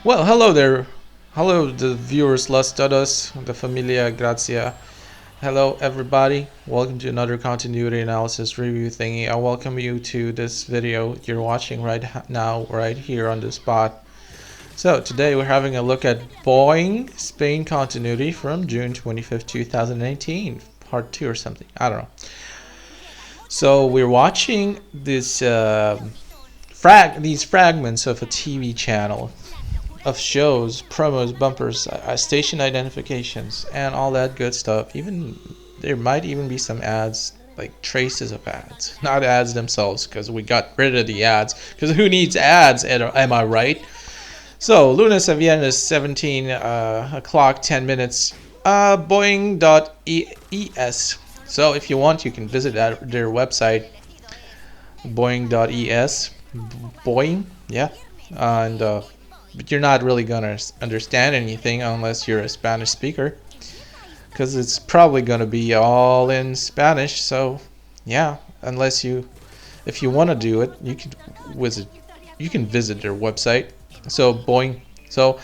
Well, hello there. Hello, the viewers, Las Todos, the Familia Grazia. Hello, everybody. Welcome to another continuity analysis review thingy. I welcome you to this video you're watching now, right here on the spot. So, today we're having a look at Boing Spain continuity from June 25th, 2018, part 2 or something. I don't know. So, we're watching this these fragments of a TV channel of shows, promos, bumpers, station identifications, and all that good stuff. Even there might even be some ads, like traces of ads, not ads themselves, because we got rid of the ads. Because who needs ads? Am I right? So lunes a viernes, 17 o'clock, 10 minutes. Boing.es. So if you want, you can visit their website, boing.es. Boing, yeah, and. But you're not really gonna understand anything unless you're a Spanish speaker, because it's probably gonna be all in Spanish. So yeah, if you want to do it, you can visit their website. So Boing. So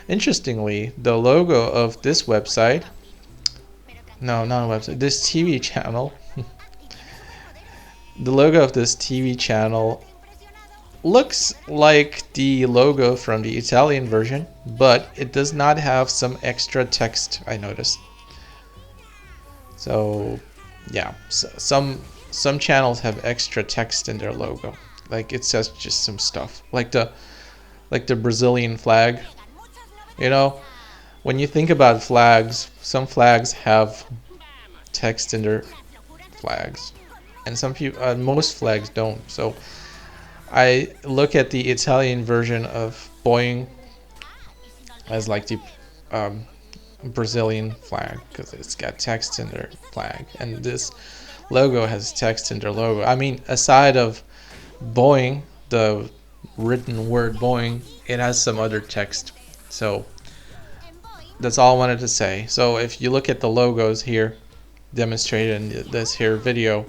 interestingly, the logo of this website, no, not a website, this TV channel, the logo of this TV channel looks like the logo from the Italian version, but it does not have some extra text, I noticed. So yeah, some channels have extra text in their logo, like it says just some stuff, like the Brazilian flag. You know, when you think about flags, some flags have text in their flags, and most flags don't. So I look at the Italian version of Boing as like the um, Brazilian flag, because it's got text in their flag, and this logo has text in their logo. I mean, aside of Boing, the written word Boing, it has some other text. So that's all I wanted to say. So if you look at the logos here demonstrated in this here video,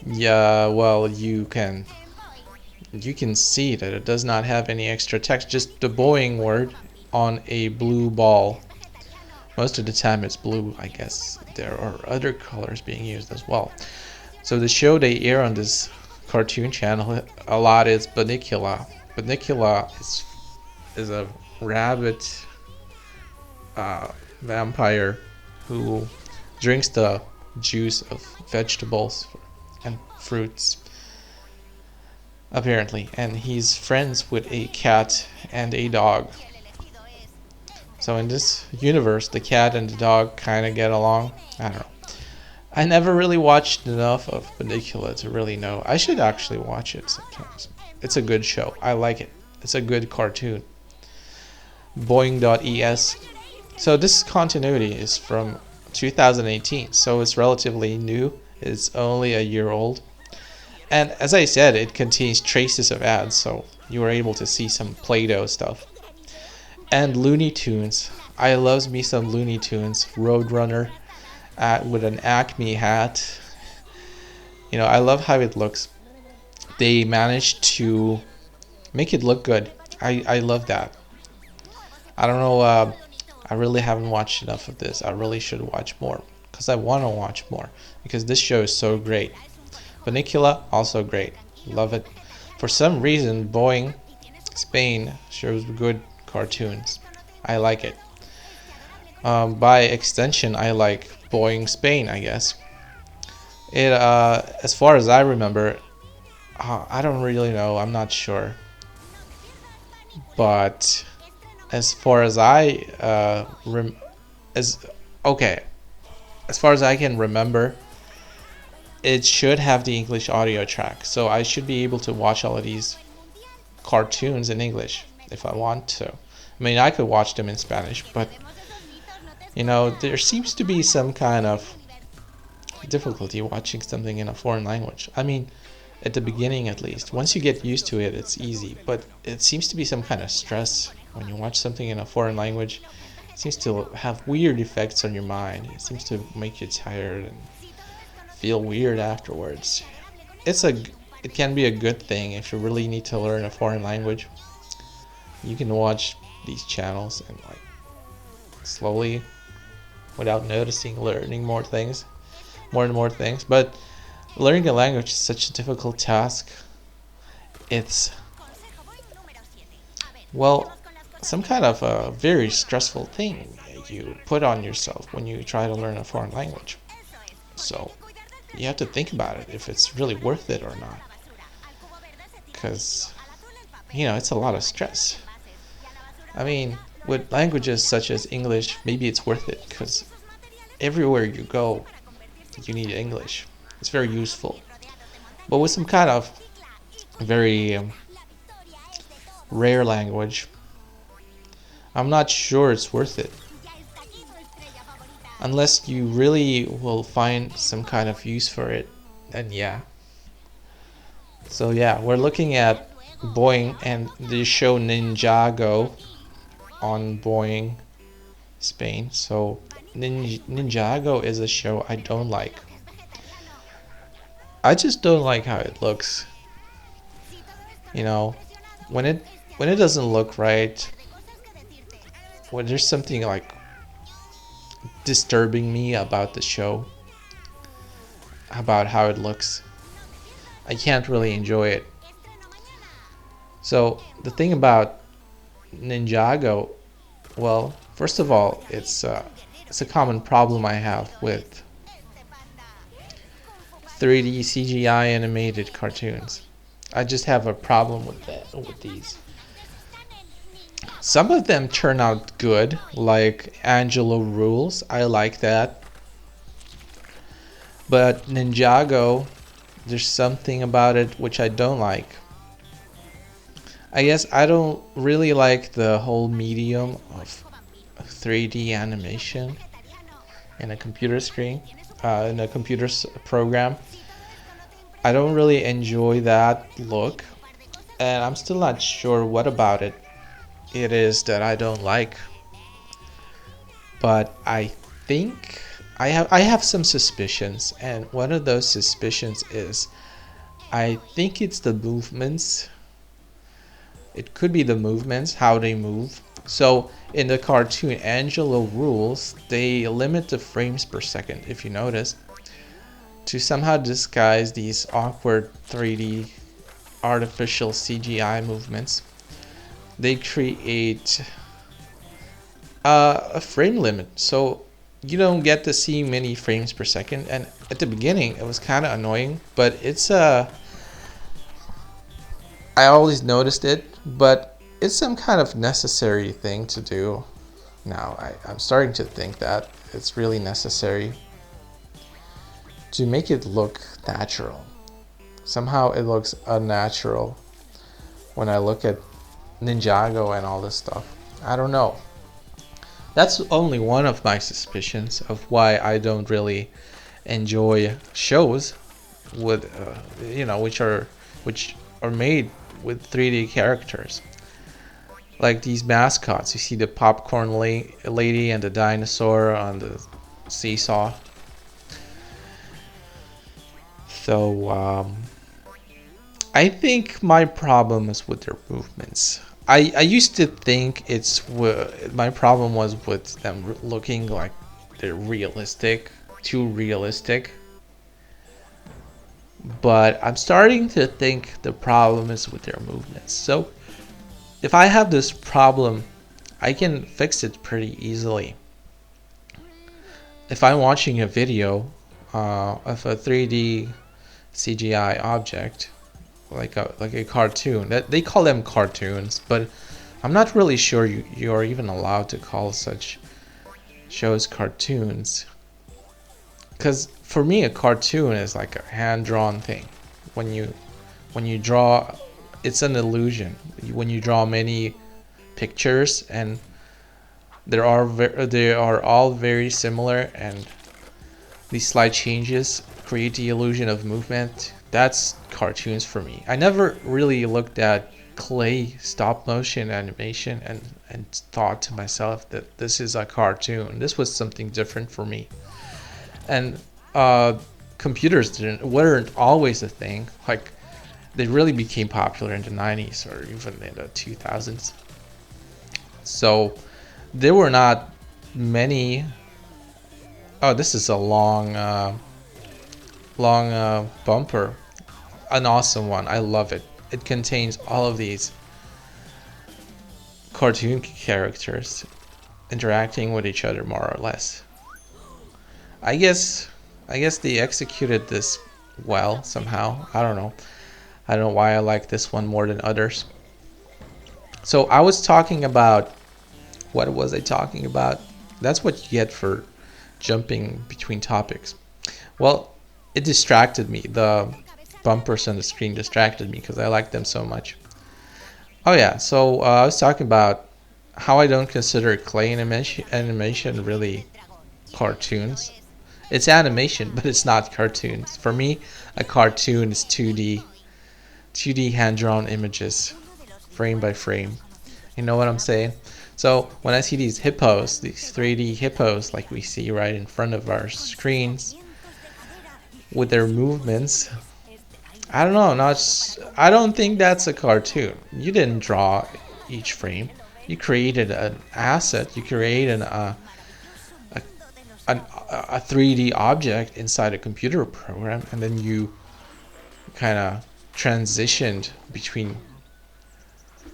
yeah, well, you can see that it does not have any extra text, just the Boeing word on a blue ball. Most of the time it's blue, I guess. There are other colors being used as well. So the show they air on this cartoon channel a lot is Bunnicula. Bunnicula is a rabbit vampire who drinks the juice of vegetables and fruits, apparently, and he's friends with a cat and a dog. So in this universe, the cat and the dog kind of get along. I don't know. I never really watched enough of Bunnicula to really know. I should actually watch it sometimes. It's a good show. I like it. It's a good cartoon. Boing.es. So this continuity is from 2018, so it's relatively new. It's only a year old. And as I said, it contains traces of ads, so you were able to see some Play-Doh stuff. And Looney Tunes. I loves me some Looney Tunes. Roadrunner with an Acme hat. You know, I love how it looks. They managed to make it look good. I love that. I don't know, I really haven't watched enough of this. I really should watch more, because I want to watch more, because this show is so great. Bunnicula, also great. Love it. For some reason, Boing Spain shows good cartoons. I like it. By extension, I like Boing Spain, I guess. It, as far as I remember, I don't really know. I'm not sure. But as far as as far as I can remember, it should have the English audio track, so I should be able to watch all of these cartoons in English if I want to. I mean, I could watch them in Spanish, but you know, there seems to be some kind of difficulty watching something in a foreign language. I mean, at the beginning at least. Once you get used to it, it's easy, but it seems to be some kind of stress when you watch something in a foreign language. It seems to have weird effects on your mind. It seems to make you tired and feel weird afterwards. It can be a good thing if you really need to learn a foreign language. You can watch these channels and like slowly, without noticing, learning more things, more and more things. But learning a language is such a difficult task. It's, well, some kind of a very stressful thing you put on yourself when you try to learn a foreign language. So you have to think about it, if it's really worth it or not, because it's a lot of stress. I mean, with languages such as English, maybe it's worth it because everywhere you go you need English. It's very useful. But with some kind of very rare language, I'm not sure it's worth it, unless you really will find some kind of use for it. And yeah, so yeah, we're looking at Boing and the show Ninjago on Boing Spain. So Ninjago is a show I don't like. I just don't like how it looks. When it doesn't look right, when there's something like disturbing me about the show, about how it looks, I can't really enjoy it. So the thing about Ninjago, well, first of all, it's a common problem I have with 3D CGI animated cartoons. I just have a problem with these. Some of them turn out good, like Angelo Rules. I like that. But Ninjago, there's something about it which I don't like. I guess I don't really like the whole medium of 3D animation in a computer screen, in a computer program. I don't really enjoy that look, and I'm still not sure what about it is that I don't like. But I think I have some suspicions, and one of those suspicions is I think it's the movements. It could be the movements, how they move. So in the cartoon Angelo Rules, they limit the frames per second, if you notice, to somehow disguise these awkward 3D artificial CGI movements. They create a frame limit, so you don't get to see many frames per second. And at the beginning it was kind of annoying, but I always noticed it, but it's some kind of necessary thing to do now. I'm starting to think that it's really necessary to make it look natural. Somehow it looks unnatural when I look at Ninjago and all this stuff. I don't know. That's only one of my suspicions of why I don't really enjoy shows with which are made with 3D characters. Like these mascots, you see the popcorn lady and the dinosaur on the seesaw. So I think my problem is with their movements. I used to think my problem was with them looking like they're realistic, too realistic. But I'm starting to think the problem is with their movements. So if I have this problem, I can fix it pretty easily. If I'm watching a video of a 3D CGI object, like a cartoon, that they call them cartoons, but I'm not really sure you are even allowed to call such shows cartoons, because for me a cartoon is like a hand-drawn thing. When you draw, it's an illusion. When you draw many pictures and they are all very similar, and these slight changes create the illusion of movement, that's cartoons for me. I never really looked at clay stop motion animation and thought to myself that this is a cartoon. This was something different for me. And computers weren't always a thing. Like, they really became popular in the 90s or even in the 2000s. So there were not many. Oh, this is a long bumper. An awesome one. I love it. It contains all of these cartoon characters interacting with each other more or less. I guess they executed this well somehow. I don't know. I don't know why I like this one more than others. So I was talking about, what was I talking about? That's what you get for jumping between topics. Well, it distracted me. The bumpers on the screen distracted me because I like them so much. Oh yeah, so I was talking about how I don't consider clay animation really cartoons. It's animation, but it's not cartoons. For me, a cartoon is 2D hand-drawn images, frame by frame. You know what I'm saying? So when I see these hippos, these 3D hippos like we see right in front of our screens, with their movements, I don't know. I don't think that's a cartoon. You didn't draw each frame. You created an asset. You created a 3D object inside a computer program, and then you kind of transitioned between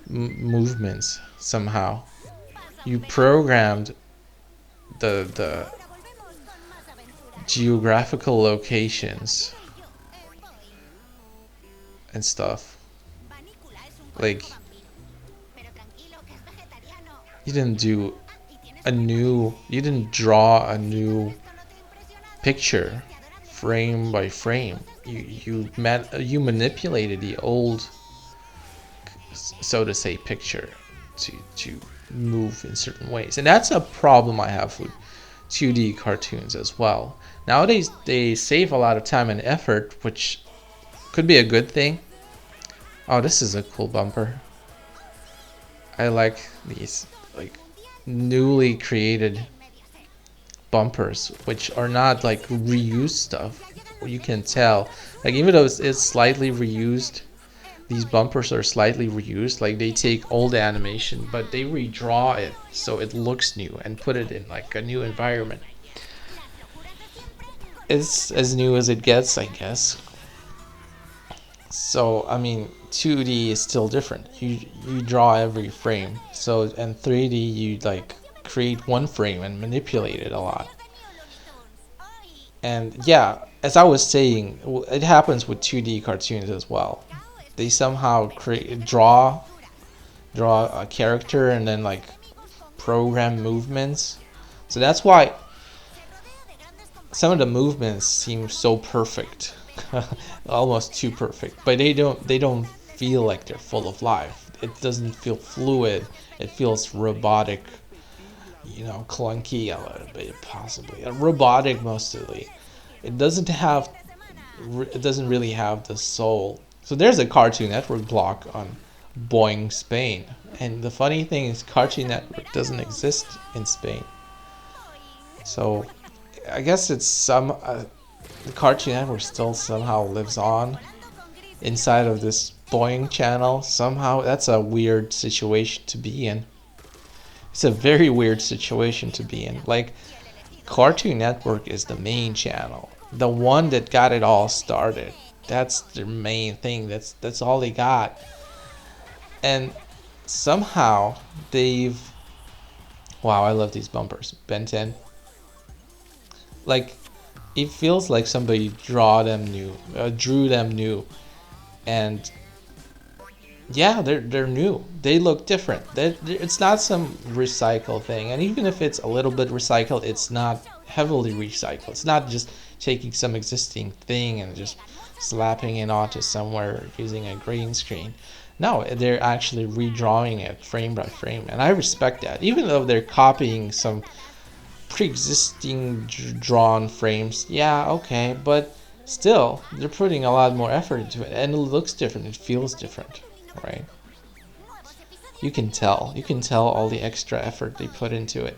movements somehow. You programmed the geographical locations and stuff. Like, you didn't draw a new picture frame by frame. You manipulated the old, so to say, picture to move in certain ways. And that's a problem I have with 2D cartoons as well. Nowadays they save a lot of time and effort, which could be a good thing. Oh, this is a cool bumper. I like these like newly created bumpers, which are not like reused stuff. You can tell, like, even though it's slightly reused, these bumpers are slightly reused. Like, they take old animation but they redraw it so it looks new and put it in like a new environment. It's as new as it gets, I guess. So I mean, 2D is still different. You draw every frame. So in 3D you like create one frame and manipulate it a lot. And yeah, as I was saying, it happens with 2D cartoons as well. They somehow draw a character and then like program movements. So that's why some of the movements seem so perfect. Almost too perfect, but they don't feel like they're full of life. It doesn't feel fluid. It feels robotic, clunky a little bit, possibly robotic mostly. It doesn't really have the soul. So there's a Cartoon Network block on Boing Spain, and the funny thing is Cartoon Network doesn't exist in Spain. So I guess it's the Cartoon Network still somehow lives on inside of this Boing channel. Somehow that's a weird situation to be in. It's a very weird situation to be in. Like, Cartoon Network is the main channel, the one that got it all started. That's their main thing. That's all they got. And somehow they've, wow, I love these bumpers. Ben 10. Like, it feels like somebody drew them new, and yeah, they're new. They look different. It's not some recycled thing, and even if it's a little bit recycled, it's not heavily recycled. It's not just taking some existing thing and just slapping it onto somewhere using a green screen. No, they're actually redrawing it frame by frame, and I respect that. Even though they're copying some pre-existing drawn frames, yeah, okay, but still, they're putting a lot more effort into it, and it looks different. It feels different, right? You can tell all the extra effort they put into it.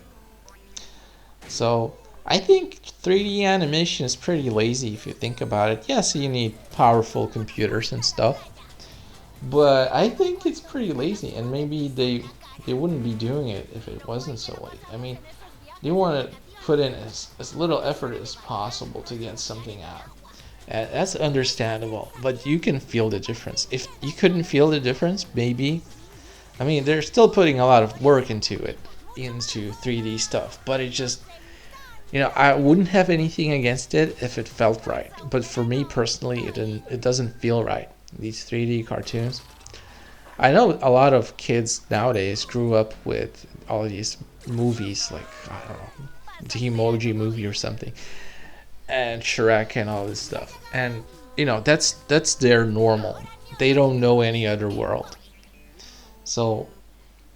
So I think 3D animation is pretty lazy if you think about it. Yes, you need powerful computers and stuff, but I think it's pretty lazy, and maybe they wouldn't be doing it if it wasn't so late. I mean, they want to put in as little effort as possible to get something out. And that's understandable, but you can feel the difference. If you couldn't feel the difference, maybe, I mean, they're still putting a lot of work into it, into 3D stuff, but it just, I wouldn't have anything against it if it felt right. But for me personally, it doesn't feel right. These 3D cartoons. I know a lot of kids nowadays grew up with all these movies, like, I don't know, the Emoji Movie or something, and Shrek and all this stuff. And that's their normal. They don't know any other world. So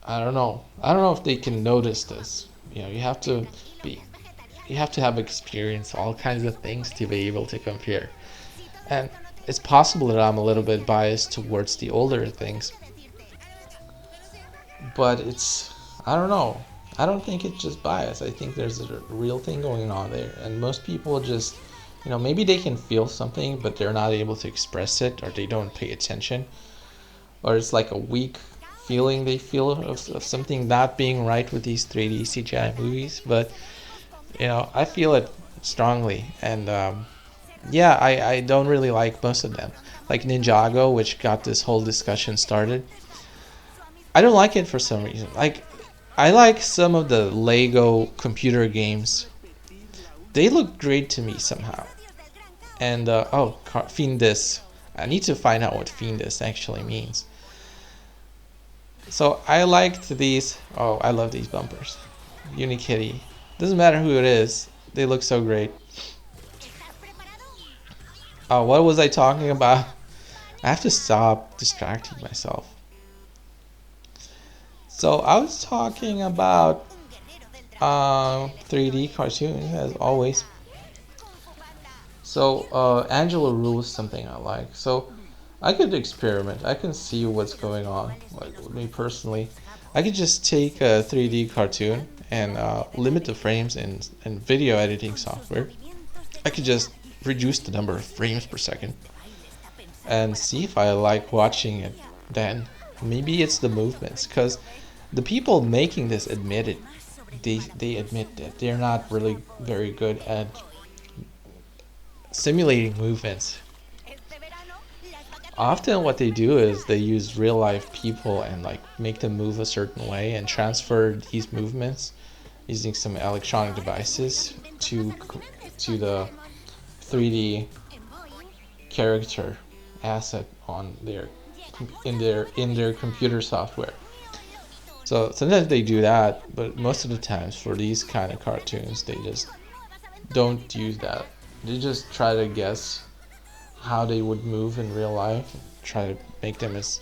I don't know. I don't know if they can notice this. Be you have to have experience all kinds of things to be able to compare. And it's possible that I'm a little bit biased towards the older things, but I don't know. I don't think it's just bias. I think there's a real thing going on there, and most people just, maybe they can feel something, but they're not able to express it, or they don't pay attention, or it's like a weak feeling they feel of something not being right with these 3D CGI movies. But I feel it strongly, and yeah, I don't really like most of them. Like Ninjago, which got this whole discussion started. I don't like it for some reason. Like, I like some of the Lego computer games. They look great to me somehow. And Fiendus. I need to find out what Fiendus actually means. So I liked these. Oh, I love these bumpers. Unikitty. Doesn't matter who it is. They look so great. Oh, what was I talking about? I have to stop distracting myself. So I was talking about 3D cartoons, as always. So Angela Rule is something I like. So I could experiment. I can see what's going on. Like with me personally, I could just take a 3D cartoon and limit the frames in video editing software. I could just reduce the number of frames per second and see if I like watching it. Then maybe it's the movements, because the people making this admit it. They admit that they're not really very good at simulating movements. Often what they do is they use real life people and like make them move a certain way and transfer these movements using some electronic devices to the 3D character asset on in their computer software. So sometimes they do that, but most of the times for these kind of cartoons, they just don't use that. They just try to guess how they would move in real life, try to make them as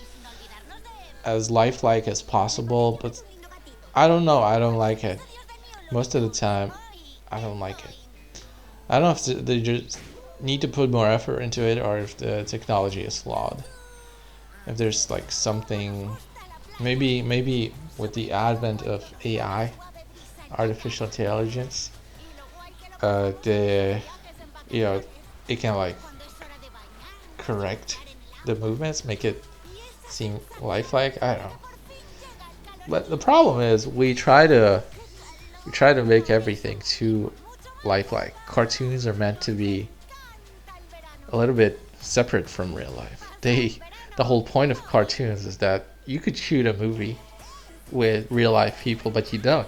lifelike as possible. But I don't know. I don't like it. Most of the time, I don't like it. I don't know if they just need to put more effort into it, or if the technology is flawed. If there's like something, maybe with the advent of AI, artificial intelligence, it can like correct the movements, make it seem lifelike. I don't know. But the problem is we try to make everything too lifelike. Cartoons are meant to be a little bit separate from real life. The whole point of cartoons is that you could shoot a movie with real life people, but you don't.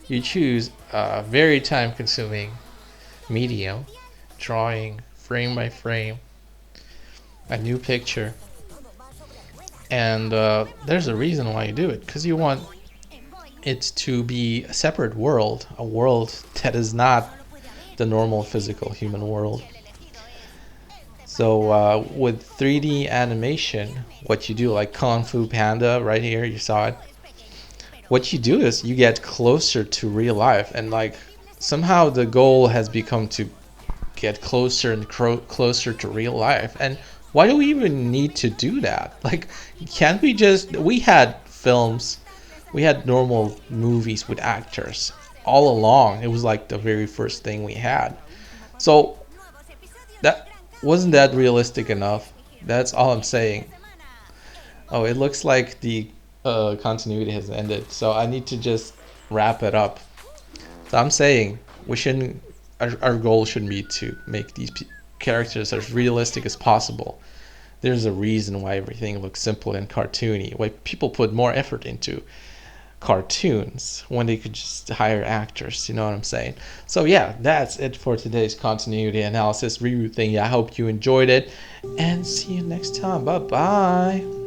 You choose a very time consuming medium, drawing frame by frame a new picture, and there's a reason why you do it, because you want it to be a separate world, a world that is not the normal physical human world. So with 3D animation, what you do, like Kung Fu Panda right here, you saw it. What you do is you get closer to real life, and like somehow the goal has become to get closer and closer to real life. And why do we even need to do that? Like, can't we had films, we had normal movies with actors all along. It was like the very first thing we had. So that wasn't that realistic enough. That's all I'm saying. Oh, it looks like the continuity has ended. So I need to just wrap it up. So I'm saying we shouldn't. Our goal shouldn't be to make these characters as realistic as possible. There's a reason why everything looks simple and cartoony. Why people put more effort into cartoons when they could just hire actors. You know what I'm saying? So yeah, that's it for today's continuity analysis review thing. Yeah, I hope you enjoyed it, and see you next time. Bye bye.